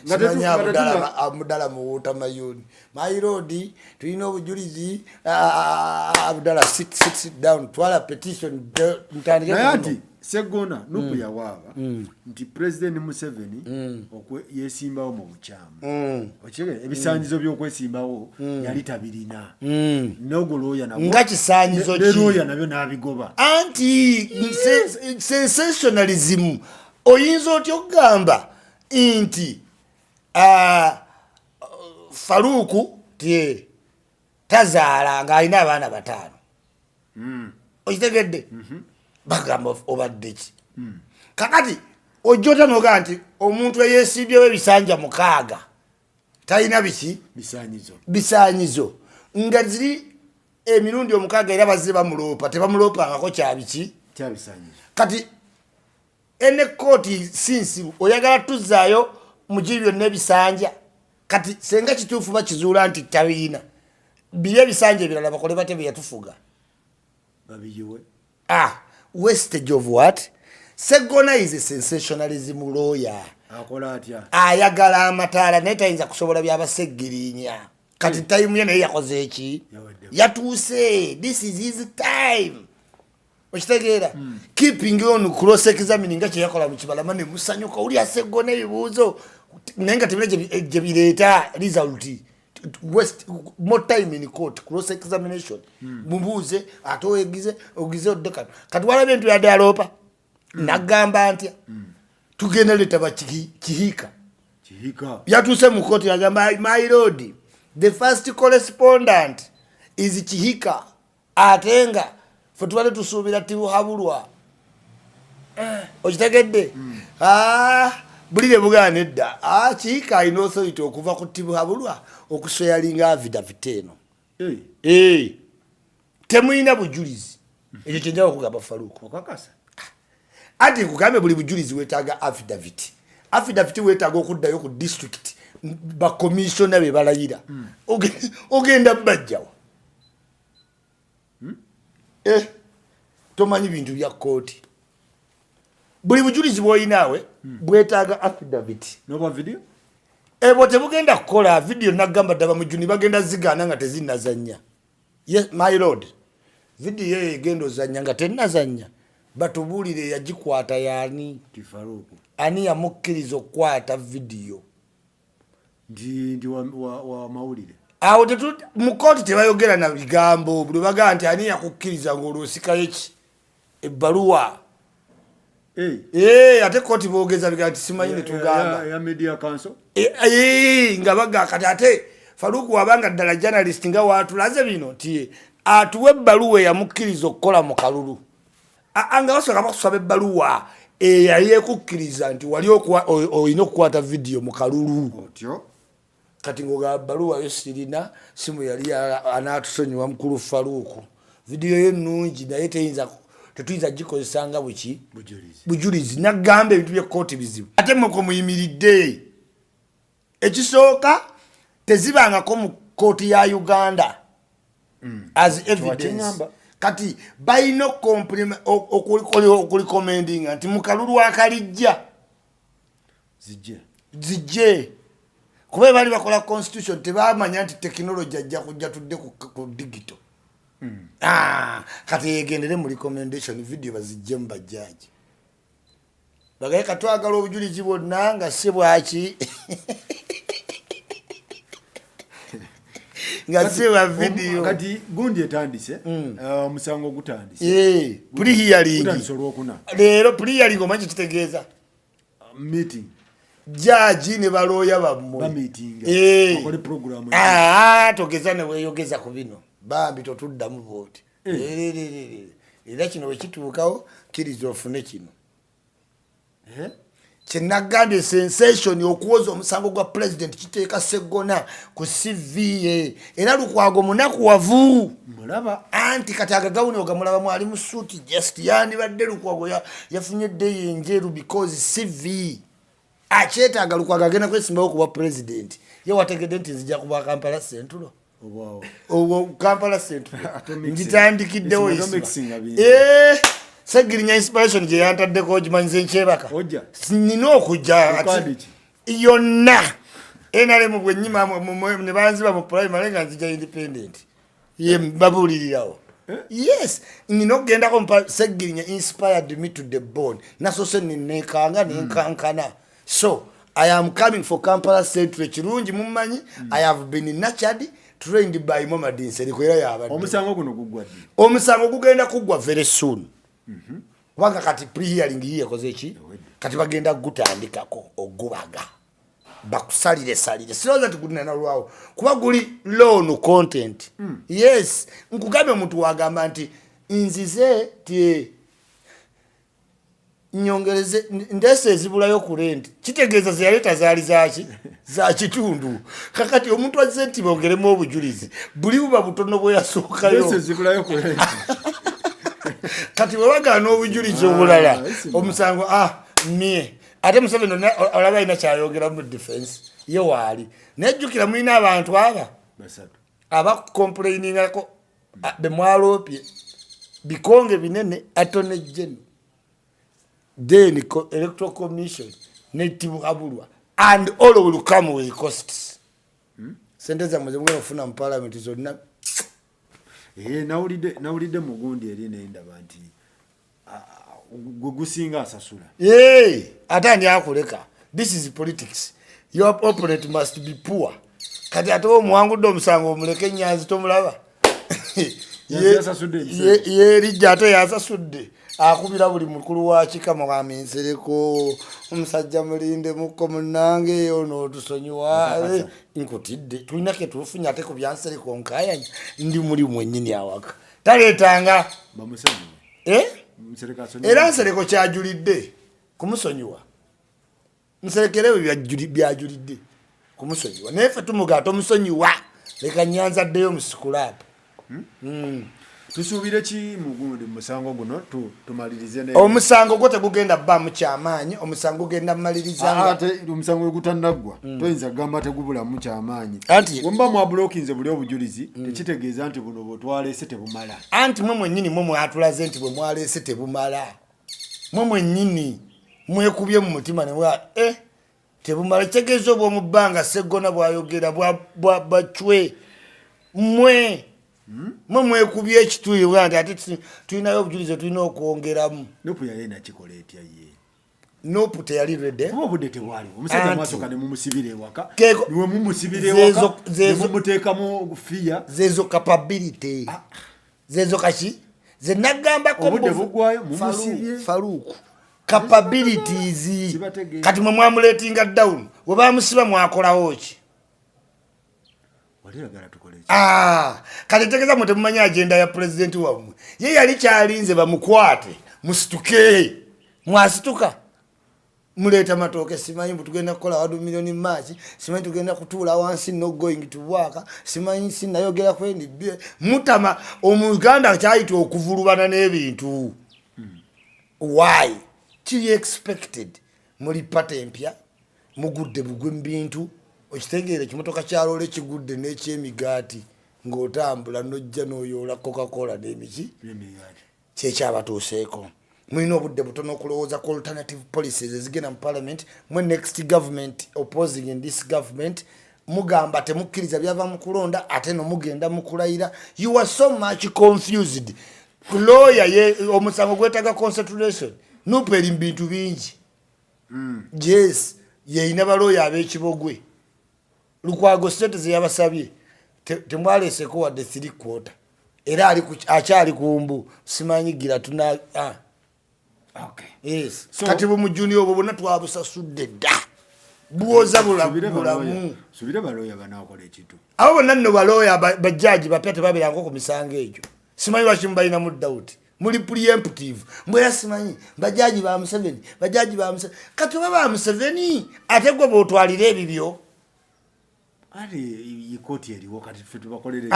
amudala muwuuta mayuni my lord tulina obujulizi abudala sit down twala petition ntandike naye ati Segona nuku yawaaba nti President Museveni yesimbawo mu bukyamu okire ebisanyizo by'okwesimbawo yali tabirina nogoloya nabo nga kisanyizo ki loya nabyo nabigoba anti sensationalism oyinza otyo okugamba nti Faruku tie tazaala ng'alina abaana 5 okitegedde bagamba obadde ki kakati ojjota noga nti omuntu eyeesiibyewo ebisanja 6 talina biki bisanyizo nga ziri emirundi 6 era bazze bamuloopa tebamuloopangako kyabiki kati ene kooti sinsi oyagala tuzaayo mugibi byonna ebisanja kati senga kituufu bakizuula nti tabirina biri ebisanja ebirala bakole bate bye yatufuga babiyiwe wastage of what? Segona is a sensationalism lawyer. Akola atya? Ayagala amataala naye tayinza kusobola by'abaseggirinya. Kati time ye naye yakoze eki? Yatuuse. This is his time. Okitegeera? Keeping on cross examining nga kye yakola mu Kibalama ne musanyuka uli Segona ebibuuzo naye nga tebina gye bireeta result. West more time in court cross examination mubuze atoegize ogize oddeka kati wala bintu ya dialopa nagamba antya tugenda leta ba kihika yatuse mu court yagamba my lord the first correspondent is Kihika atenga fotwale tusubira tibuhabulwa okitegedde bulire bugane dda Kihika ino authority okuva ku tibuhabulwa okusoyalinga affidavit eno temuyina bujulizi ekyo kyenjawo okugamba Faruku okakasa ati kugambe buli bujulizi wetaaga affidavit wetaaga okuddayo ku district ba commissioner be balayira ogenda bajjawa tomanyi bintu bya kooti buli bujulizi bwoyinaawe bwetaaga affidavit noba video ebo tebugenda kukola video nagamba daba mujuni bagenda zigana nga tezinnazanya yes my lord video egenda ozanya nga tennazanya batubulire yagikwata yani Faruku ani yamukkiriza okukwata video ndi wa mawulire awo mu kooti tebayogera na bigambo buli bagaa nti ani yakukkiriza ng'olwosikayo ki ebbaluwa ate kooti boogeza bigaa nti simanyi ne tugamba ya media council nga baga kati ate Faruku wabanga ddala journalist nga watulaze bino nti atuwe ebbaluwa eyamukkiriza okukola mu kalulu anga basobola bakusaba ebbaluwa eyayekukkiriza nti wali olina okukwata video mu kalulu otyo kati ng'ogamba bbaluwa yo sirina simu yali anatusonyiwa mukulu Faruku video ye nnungi naye tetuyinza gikozesa nga buki bujulizi nagamba ebintu by'ekkooti bizibu ate mmeko muyimiridde ekisooka tezibangako mu kooti ya Uganda as evidence kati balina okulikomendinga nti mu kalulu akalijja zijje kuba bali bakola constitution tebamanya nti technology ajja kujja tudde ku digital kati yegendere mu recommendation video bazijje mu bajjaji bagaye katwagala obujulizi bwonna nga si bwaki nga siwa video kati gundi etandise omusango gutandise pre-hearing leero pre-hearing omanyi kitegeeza meeting jaji ne balooya bammwe togeza ne weeyogeza ku bino bambi totuddamu booti era kino bwe kituukawo kiriza ofune kino kyenagambye sensation okuwoza omusango gwa president kiteeka Sseggona ku CV era Lukwago munakuwavu mulaba anti kati agagawuni ogamulaba mwali mu suuti just yandibadde Lukwago yafunye eddeyi enjeru because CV akyetaaga Lukwago agenda kwesimbawo kuba president ye wategedde nti nzija kuba Kampala Central Kampala Central ngitandikiddewo Segirinya inspiration gye yantaddeko ogimanyize nkyebaka nina okujja yonna NRM bwe nnyima ne banziba mu primary nga nzija independent ye babuulirirawo yes nina okugendako Segirinya inspired me to the bone nasose ninekanga nenkankana so I am coming for Kampala Central ekirungi mummanyi I have been nurtured trained by Mama Dinseri kwera yabadde omusango guno guggwadde omusango gugenda kuggwa very soon kubanga kati pre-hearing yiye koze ki kati bagenda gutandikako ogubaga bakusalire siroza tikudina na lwawo kuba guli law no content yes nkugambe omuntu wagamba nti nzize tie nyongereze ndese ezibulayo ku rent kitegeeza ziyaleta zaali zaki za kitundu kakati omuntu azize nti bongeremu obujulizi buli buba butono bwe yasookayo ndese ezibulayo ku rent kati wabagana obujulizi obulala omusango mie ate Museveni olaba ina kyayogera mu defense ye waali nejjukira mulina abantu abakomplainingako bemwaloopye bikonge binene Attorney General then Electoral Commission netibukabulwa and all will come with costs senteza mwe mwe ofuna mu parliament zonna nawulidde mugundi eri nendaba nti gusinga asasula ate ani akuleka this is politics your opponent must be poor kati ate omuwangudde omusango omuleke Nyanzi tomulaba lijja ate yasasudde akubira buli mukulu wa Kikama wamensereko omusajja mulinde muko munange ono tusonyiwa nkutidde tulina ke tufunya ate ku byansereko nkayanya ndi muri mwennyini awaka taleetanga bamusonyiwa era nsereko kyajulidde kumusonyiwa nserekerewe byajulidde kumusonyiwa nefe tumugato musonyiwa leka Nyanzi addeyo musikulapo tusuubire ki mugundi musango guno tumalirize ne omusango gwo tegugenda bba mu kyamaanyi omusango gugenda maliriza ate omusango gutandagwa toyinza gamba tegubula mu kyamaanyi womba mwa blockinze buli obujulizi tekitegeeza nti buno bwotwalese tebumala anti mwe mwennyini mwe mwatulaze nti bwe mwalese tebumala mwe mwennyini mwekubye mu mutima ne bwa tebumala kitegeeza obwo mu bbanga Sseggona bwayogera bwacwe mwe mwekubye ekituuyo bwanti ate tulinayo obujulizi tulina okwongeramu nopu yali nakikola etya ye nopu teyali redde kuba obudde tebwali omusajja mwasooka ne mumusibira ewaka niwe mumusibira ewaka ne mumuteekamu fiya zezo capability zezo kaki ze nagambako obudde bugwayo mumusibye Faruku capabilities kati mwe mwamuletinga down we bamusiba mwakolawo ki kati tegeza mwe temumanya agenda ya president wamwe ye yali kyalinze bamukwate musituke mwasituka muleta matooke simanyi tugenda kukola wadu milioni March simanyi tugenda kutuula wansi no going to work simanyi sinayogera kwendi mutama omuganda kyayita okuvulubana n'ebintu why kiri expected muli pate empya mugudde bugwe mbintu okitegeere kimotoka kyalole kigudde n'ekyemigaati ng'otambula nojja n'oyoola Coca-Cola n'emiki kyekyabatuuseeko mulina obudde butono okulowooza ku alternative policies ezigenda mu parliament mwe next government opposing in this government mugamba temukkiriza byava mu kulonda ate nomugenda mu kulayira you are so much confused lawyer omusango gwetaga concentration nupu eri mu bintu bingi yes yeyina balooya ab'ekibogwe Lukwago sente ze yabasabye temwaleseko wadde 3/4 era akyali kumbu simanyi gira tuna yes kati mu junior obwo bonna twabusasudde dda buwoza bulamu subire baloya banakola ekitu abo bonna nno baloya bajjaji bapya tebabeerangako ku misango egyo simanyi lwaki mubalina mu Daudi muli preemptive mbwera simanyi bajaji ba Museveni kati oba ba Museveni ate gwe bwotwalira ebibyo ali ikoti eriwo kati ffe tubakolere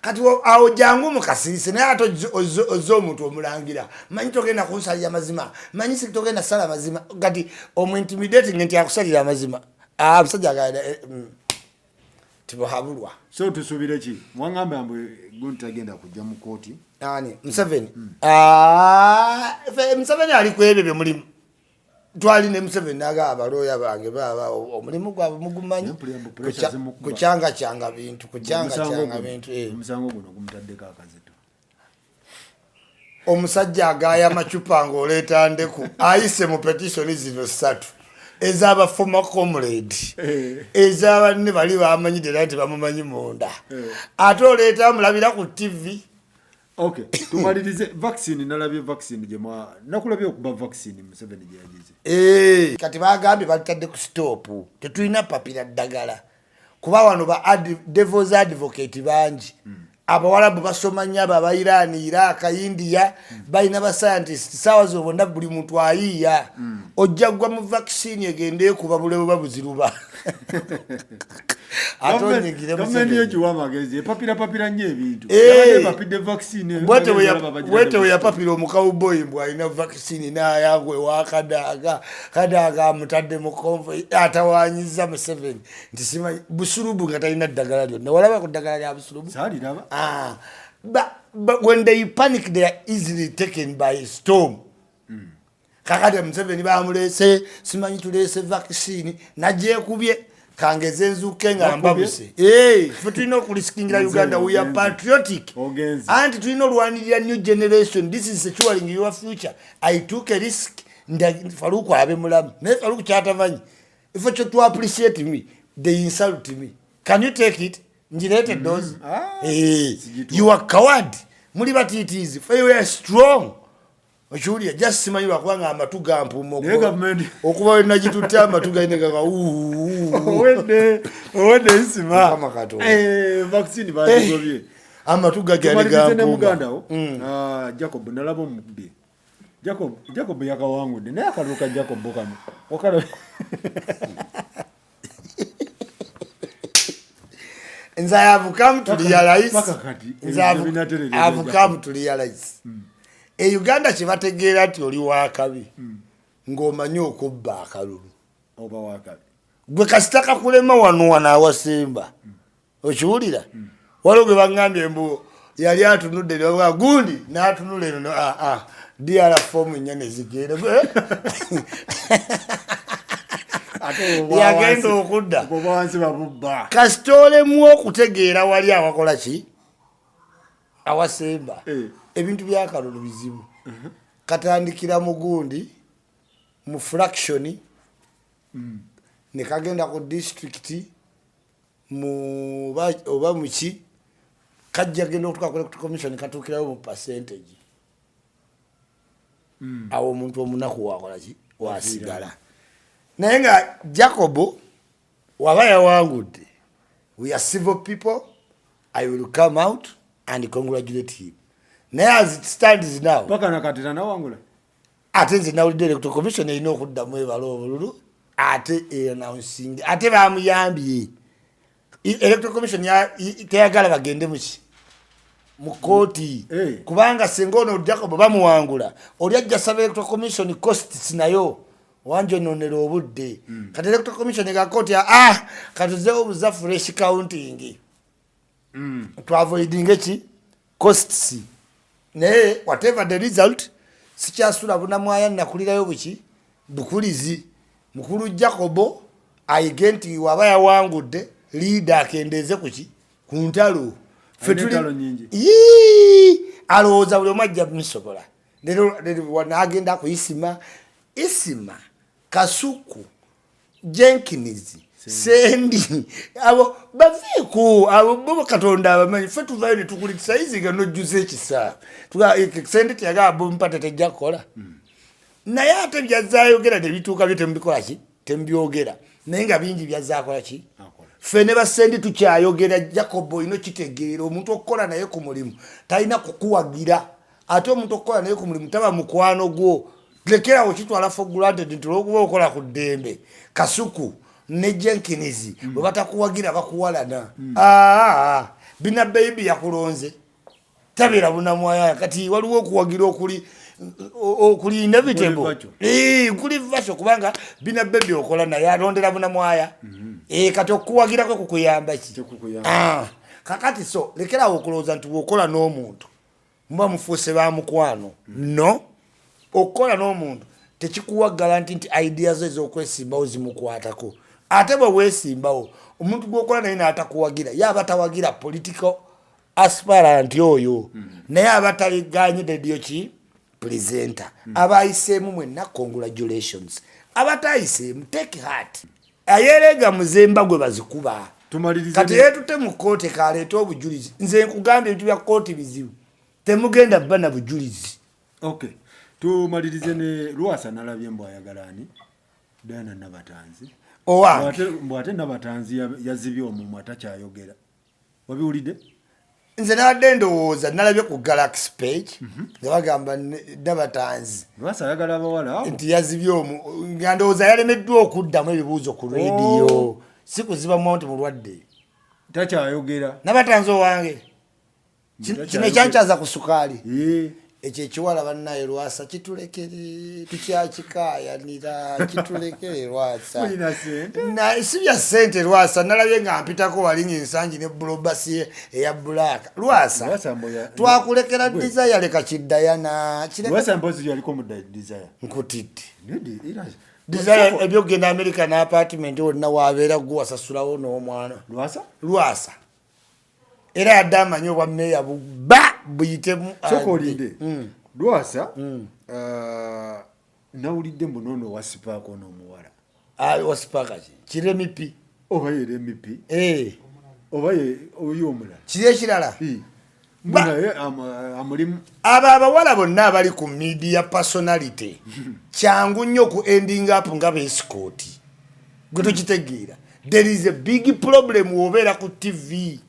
kati awo jangu mukasirise naye ate ozza omuntu omulangira manyi togenda kunsalira mazima manyi togenda sala mazima kati omuintimidating nti akusalira amazima musajja agenda tibahabulwa so tusubire ki mwangambe ambwe guntagenda kujja mu kooti ani Museveni Museveni ali kwebyo bye mulimu twali ne Museveni naga abaloya bange baba omulimu gwabwe mugumanyi kucyanga bintu omusango guno gumutaddeko akazito omusajja agaya amacupa ng'oleeta ndeku ayise mu petitioni zino 3 ezaba former comrade ezaba ne bali bamanyidde nti bamumanyi munda ate oleeta mulabira ku TV. Okay, tumalirize vaccine nalabye vaccine jema nakulabye okuba vaccine Museveni gyagize. Kati bagambye balitadde ku stop. Tetulina papira ddagala. Kuba wano ba devil's advocate banji. Abawalabu basoma nnyo aba Iran, Iraq, India, balina ba scientists sawa zo bonna buli muntu ayiya. Ojja gwa mu vaccine egende kuba bulebo babuziruba. Atonyigira Museveni yejuwa magezi papira nye ebintu yabade papide vaccine wete ya papira omukawboy mbwa alina vaccine na yagwe wakadaga mutadde mu convoy atawanyiza Museveni nti sima busulubu nga talina ddagala lyonna walaba ku ddagala lya busulubu saliraba but when they panic they are easily taken by storm. Kakati Museveni bamulese simanyi tulese vaccine nagyekubye kangeze nzuke nga mbabuse tulina okulisikingila Uganda. We are patriotic and tulina olwanirira new generation. This is securing your future. I took a risk Faruku abe mulamu naye Faruku kyatamanyi ifo kyo to appreciate me they insult me. Can you take it? Njirete dose you are coward muli batitizi for you are strong. Ochulia just simanyi bakwanga amatu gampuma okuba najituta amatu gainega ka owede isima kama kato vaccine bagobye amatu gagani gampuma Muganda Jacob nalabo mubbi Jacob yakawangude naye akaluka Jacob kano okalo nza have come to realize Uganda kibategeera nti oli wakabi ng'omanyi okubba akalulu oba wakabi gwe kasitaka kulema wano awasemba okiwulira waliwo gwe baŋŋambye mbu yali atunudde ne gundi n'atunula eno DR form nnya ne zigenda yagenda okudda kasita olemu okutegeera wali awakola ki awasemba ebintu byakalulu bizibu katandikira mugundi mu fraction ne kagenda ku district mu oba muki kajja genda okutuka ku commission katukirawo mu percentage awo omuntu omunaku wakola ki wasigala naye nga Jacob waba yawangudde we are civil people. I will come out and congratulate him. Now as it stands now paka nakatira na wangula ate nze nawulidde electoral commission erina okuddamu ebalo obululu ate announcing ate bamuyambye electoral commission teyagala bagende muki mu kooti kubanga senga ono Jacob bamuwangula oli ajja saba electoral commission costs nayo wanje nonera obudde kati electoral commission ga kooti katuze obuza fresh counting to avoiding eki costs naye whatever the result sikyasula bunamwaya nakulirayo buki bukulizi mukulu Jacobo ayige nti waba yawangudde leader akendeze kuki ku ntalo alowooza buli omu ajja bimusobola lero wanagenda ku Isima Kasuku Jenkins Sendi abo baviku abo bo Katonda abamanyi fe tuvayo ne tukulitisa izinga nojjuze ekisa Sendi tiyaga abo mpate tejja kola naye ate byazayogera tebituuka byo tembikola ki tembyogera naye nga bingi byazaakola ki fe ne basendi tukyayogera Jacob ino kitegeera omuntu okukola naye ku mulimu talina kukuwagira ate omuntu okukola naye ku mulimu taba mukwano gwo lekerawo kitwala for granted nti olwokuba okola ku ddembe Kasuku ne Jenkins bwe batakuwagira bakuwalana bina baby yakulonze tabira bunamwaya kati waliwo okuwagira okuli inevitable kuli vasho kubanga bina baby okola naye alondera bunamwaya kati okuwagirako kukuyamba ki kakati so lekerawo okulowooza nti bwokola n'omuntu muba mufuuse ba mukwano no okola n'omuntu tekikuwa nti idea ze ez'okwesimbawo zimukwatako ate bwe weesimbawo omuntu gwokola naye n'atakuwagira ye aba tawagira political aspirant oyo naye aba taliganye radio ki presenter aba ayiseemu mwenna congratulations aba tayiseemu take heart ayeerega muzemba gwe bazikuba kati yeetute mu kkooti kaleeta obujulizi nze nkugambye ebintu bya kkooti bizibu temugenda bba na bujulizi okay tumalirize ne Lwasa nalabye mbu ayagala ani Diana Nabatanzi mbwate Nabatanzi yazibye omumwa takyayogera wabiwulidde nze nabadde ndowooza nalabye ku Galaxy page nga bagamba Nabatanzi Lwasa ayagala abawala nti yazibye nga ndowooza yalemeddwa okuddamu ebibuuzo ku radio si kuzibamu nti mulwadde takyayogera Nabatanzi owange kino ekyankyaza ku sukaali ekyo ekiwala bannaye Lwasa kitulekere tukyakikaayanira kitulekere Lwasa si bya ssente Lwasa nalabye nga mpitako walinga ensangi ne bulobasi eya bulaka Lwasa twakulekera desire leka kiddayana nkutidde desire ebyogenda America na apartment wonna wabeera gwe wasasulawo n'omwana Lwasa era yadde amanyi obwa meeya buyitemu sokolinde Lwasa nawulidde mbunono wasipaako n'omuwala wasipaaka kiri MP oba ye MP oba ye oyo omulala kiri ekirala naye amulimu abo abawala bonna abali ku media personality kyangu nnyo ku ending up nga beesikooti gwe tokitegeera there is a big problem wobeera ku TV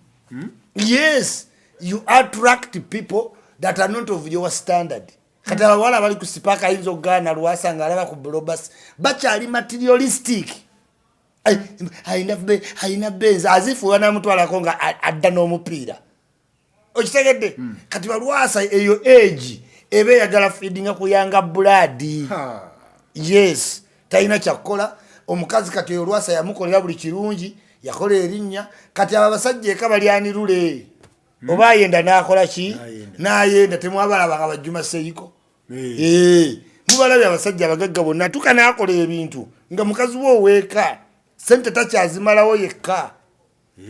yes you attract people that are not of your standard kati abawala abali ku sipaaka ayinza okugaana Lwasa ng'alaba ku blobas bakyali materialistic ayina benza azifu wanamutwalako nga adda n'omupiira okitegedde kati Lwasa eyo age eba eyagala feedinga kuyanga blood yes talina kyakukola omukazi kati oyo Lwasa yamukolera buli kirungi yakola erinnya kati abo abasajja eka balyanirule oba ayenda n'akola ki n'ayenda temwabalabanga bajjuma Seiko mubalabye abasajja abagagga bonna tuka n'akola ebintu nga mukazi we oweeka sente takyazimalawo yekka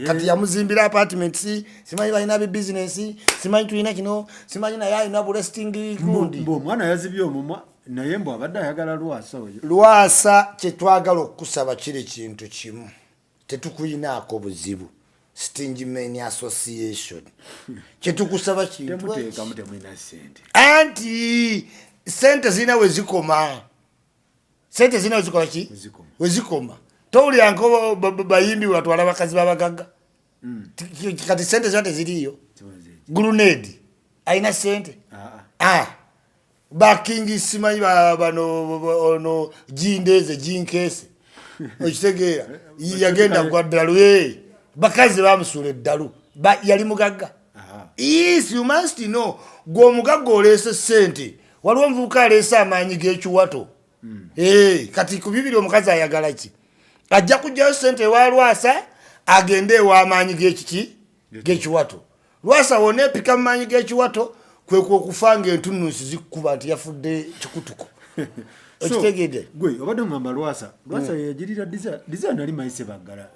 kati yamuzimbira apartments simanyi balina bizinesi simanyi tulina kino simanyi naye alina buresting gundi omwana yazibye omumwa naye mbu abadde ayagala Lwasa oyo Lwasa kyetwagala okukusaba kiri kintu kimu tetukuyinaako buzibu Stingymen Association kyetukusaba kintu anti sente zina wezikoma wezikoma towuliranko bayimbi watwala bakazi babagagga kati sente zate ziriyo Grenade ayina sente bakingi simanyi bano jindeze jinkese okitegeera yagenda kwa ddalu bakazi bamusuula eddalu yali mugagga yes you must know gwe omugagga oleese sente waliwo omuvubuka aleese amaanyi g'ekiwato kati ku bibiri omukazi ayagala ki ajja kujjayo sente ewa Lwasa agende ew'amaanyi g'ekiwato Lwasa wona epika mu maanyi g'ekiwato kwekwe okufa ng'entunnunsi zikkuba nti yafudde kikutuko okitegedde gwe obadde ngamba Lwasa yagirira design ali mayise baggala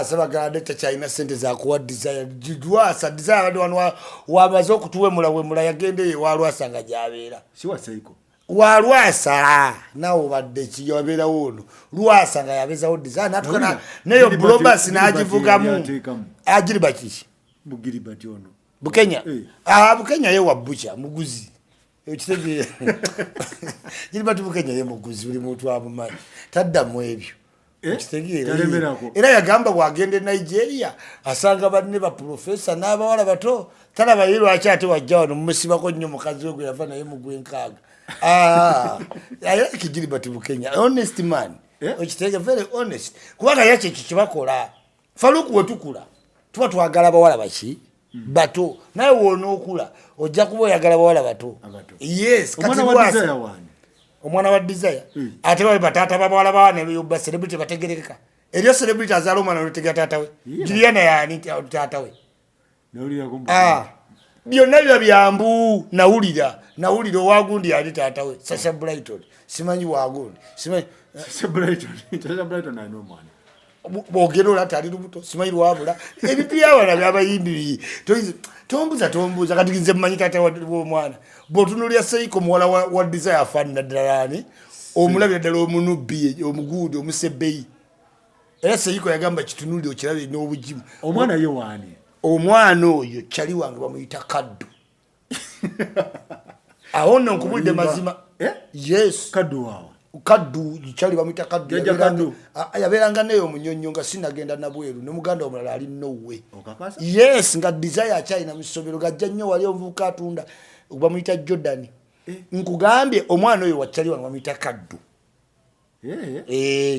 sebagala de takyalina sente zakuwa desire Lwasa desire abadde wano wamaze okutuwemula yagende ewa Lwasa nga gyabeera siwa Seiko wa Lwasa nawe obadde kiyabeerawo ono Lwasa nga yabeezawo desire natukana neyo blobas n'agivugamu agiriba kiki Bugiribati ono Bukenya Bukenya ye wabucha muguzi ekitegeera Gilbert Bukenya ye muguzi buli muntu abumanyi taddamu ebyo era yagamba bwagende Nigeria asanga banne ba professor n'abawala bato talaba ye lwaki ate wajja wano mumusibako nnyo mukazi we gwe yava naye mu gwenkaaga Gilbert Bukenya honest man okitegeera very honest kubanga yakyo kibakola Faruku wetukula tuba twagala bawala baki bato naye wonookula ojja kuba oyagala bawala bato yes omwana wa Desire ate bali batata babawala bawana ebyoba celebrity bategereka eryo celebrity azalo mwana olutegera tata we Juliana yani tata we byonna bya byambu nawulira wagundi ali tata we Sasha Brighton simanyi wagundi simanyi Sasha Brighton I know man bogero la tali lubuto simanyi wabula ebipya wana byabayimbi tombuza kati nze mmanyi tata wa mwana botunulia Seiko muwala wa Desire fan na dalani omulabira dala omunubbi omugudi omusebbeyi era Seiko yagamba kitunuli okirabe n'obujimu omwana yo wani omwana oyo chali wange bamuyita Kaddu awono nkubulide mazima yes Kaddu chali bamuyita Kaddu yaberanga nayo omunyonyo nga sinagenda nabweru ne muganda omulala ali nowe yes nga Desire achina musomero gajja nnyo wali omuvuka atunda bamuyita Jordan nkugambye omwana oyo wachali wange bamuyita Kaddu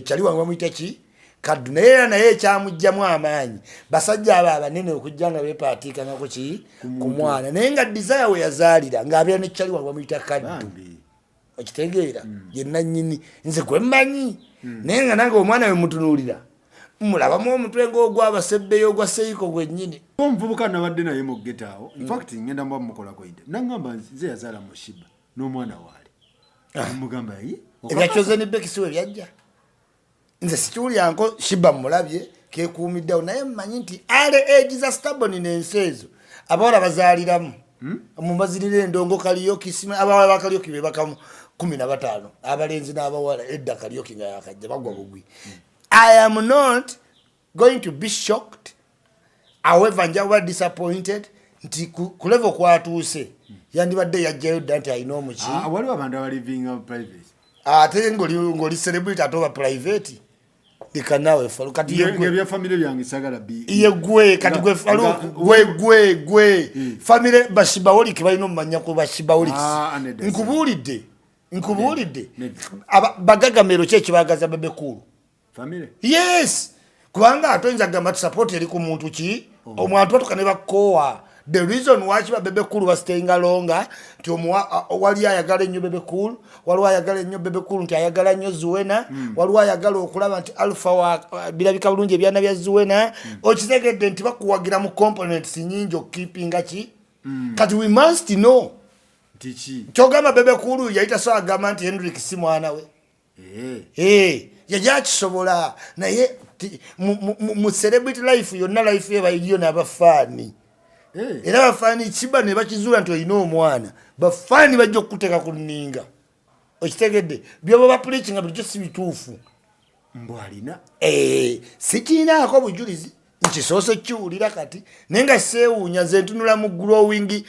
chali wange bamuyita ki Kaddu naye kyamujjamu amaanyi basajja abanene okujjanga bepatika ngako ki ku mwana naye nga Desire we yazaalira ng'abeera ne chali wange bamuyita Kaddu okitegeera yenna nnyini nze gwe mmanyi naye nga nange omwana we mutunuulira mulabamu omutwe ng'ogwabasebbeyo ogwa Seiko gwennyini omuvubuka nabadde naye mu getaawo in fact ngenda mba mukolako ide nangamba nze yazaala mu Shiba n'omwana waali mugamba yi ebyakyoze ne Bekisi we byajja nze sikiwulyanko Shiba mulabye kekuumiddewo naye mmanyi nti ale age za stubborn n'ensi ezo abawala bazaaliramu mubazirira endongo Kaliyoki abawala ba Kaliyoki be bakamu 15 abalenzi n'abawala edda Kaliyoki nga yakajja bagwa bugwi I am not going to be shocked however njawa disappointed nti ku level kwatuuse yandibadde yajjayo dda nti alina omuki waliwo abantu abalivinga private ate ng'oli celebrity atoba private ikanawe Faruku kati yebya family byange sagala bi yegwe kati gwe Faruku gwe family bashiba oli kibalino manya ko bashiba oli nkubulidde bagagamero kye kibagaza bebe kulu family yes kubanga atonza gamba support eri ku muntu ki omwantu atukane bakowa the reason why bebe kulu was staying longer to wali ayagala nnyo bebe kulu wali ayagala nnyo bebe kulu nti ayagala nnyo Zuwena wali ayagala okulaba nti Alpha wa bilabika bulungi ebyana bya Zuwena okitegedde nti bakuwagira mu components nyingi okkeepinga ki kati we must know tichi kyogamba bebe kulu yaita so agamba nti Hendrik si mwana we yajja kisobola naye mu celebrity life yonna life eba iliyo n'abafaani era bafaani kiba ne bakizuula nti olina omwana bafaani bajja okukuteeka ku nninga okitegedde byoba bapulikinga bulijjo si bituufu mbwalina sikiinaako bujulizi nkisoose kiwulira kati naye nga seewuunya nze ntunula mu growing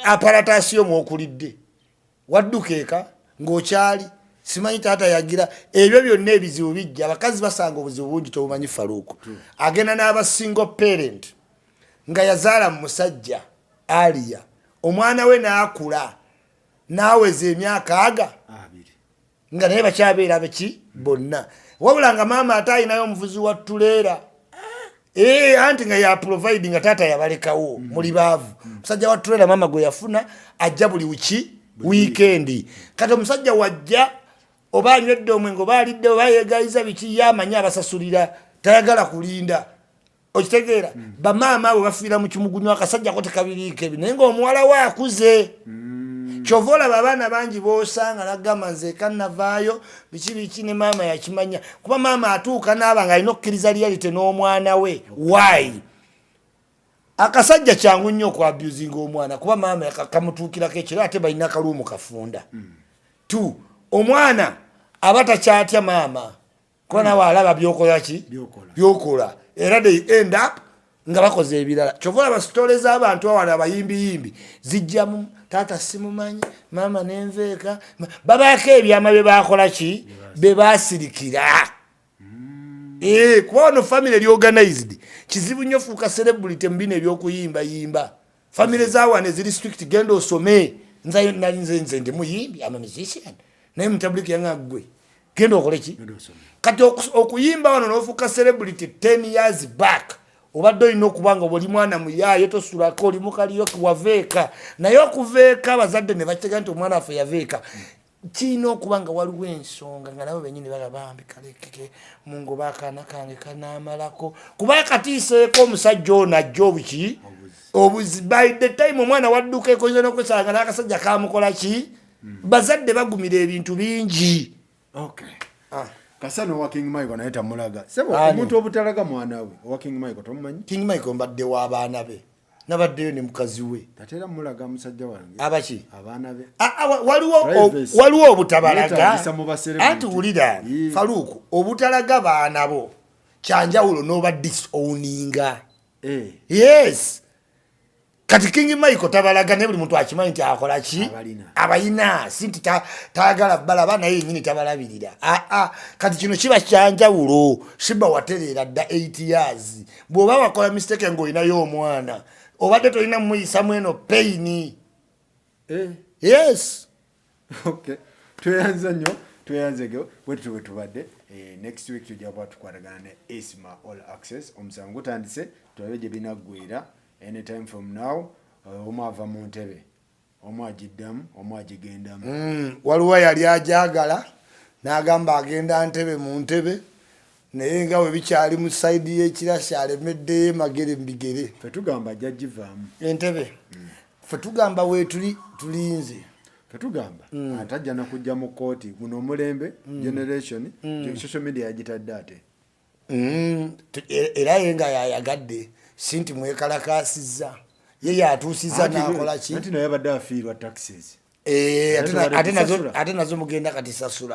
apparatus omwokulidde wadduka eka ng'okyali simanyi taata yagira ebyo byonna ebizibu bijja abakazi basanga obuzibu bungi tobumanyi Faruku agenda n'aba single parent nga yazaala mu musajja Aliya omwana we n'akula n'aweza emyaka 2 nga naye bakyabeera abeki bonna wabula nga maama ate ayinayo omuvuzi wa tuleera anti nga ya provide nga taata yabalekawo muli baavu musajja wa tuleera maama gwe yafuna ajja buli weekend kati omusajja wajja oba anywedde omwengo baalidde oba yeegaliza biki yamanya abasasulira tayagala kulinda okitegeera bamaama abo bafiira mu kimugunyu akasajja ko tekabiriiko ebi naye ng'omuwala we akuze kyova olaba abaana bangi boosanga nagamba nze kannavaayo biki ne maama yakimanya kuba maama atuuka naaba nga alina okukkiriza reality n'omwana we why akasajja kyangu nnyo okwabusinga omwana kuba maama kamutuukirako ekiro ate balina kaluumu kafunda omwana aba takyatya maama kuba nawe alaba byokola ki byokola era they end up nga bakoze ebirala kyova olaba sitole z'abantu awala abayimbiyimbi zijjamu taata simumanyi maama nenveeka babaako ebyama bye bakola ki bye baasirikira kuba no family eri organized kizibu nnyo fuuka celebrity mbina ebyokuyimba yimba family zawane ziri strict genda osome nze ndi muyimbi ama musician naye mutabuliki yangagwe genda okole ki kati okuyimba wano n'ofuuka celebrity 10 years back obadde olina okuba nga buli mwana muyaayo tosulako oli mukaliyoki waveeka naye okuveeka abazadde ne bakitega nti omwana waffe yaveeka kirina okuba nga waliwo ensonga nga nabo benyini balabambi kalekeke mungoba akaana kange kanaamalako kuba katiiseeko omusajja ono ajja obuki obuzi by the time omwana wadduka ekoza n'okwesanga n'akasajja kamukola ki bazadde bagumira ebintu bingi. Kasano wa King Michael naye tamulaga. Sebo omuntu obutalaga mwana we wa King Michael tomumanyi? King Michael mbadde w'abaana be. Nabaddeyo ne mukazi we. Tatera mulaga musajja wange. Abaki? Abaana be. Waliwo obutabalaga. Anti wulira Faruku obutalaga baana bo. Kyanjawulo n'oba disowninga. Yes. Kati King Michael tabalaga ne buli muntu akimanyi nti akola ki abalina sinti taagala balaba naye nyini tabalabirira kati kino kiba kyanjawulo siba waterera dda 8 years bw'oba wakola mistake ng'olinayo omwana obadde tolina muyisa mweno pain. Yes. Tweyanza nnyo tweyanzego bwe tubadde next week tujja kuba tukwatagana ne Isma All Access omusango gutandise tulabe gye binaggwera. Anytime from now, omava mu ntebe omwagiddamu omwagigendamu. Waliwo yali ajagala n'agamba agenda ntebe mu ntebe naye nga we bikyali mu sayidi y'ekirasi alemeddeyo magere mbigere. Fe tugamba ajja givaamu entebe fe tugamba weetuli tulinze fe tugamba atajja nakujja mu kooti guno omulembe generation social media yagitadde ate era ye nga yayagadde sinti mwekalakasiza ye yatuusiza n'akola ki ati naye badde afiirwa taxes ate nazo mugenda kati sasula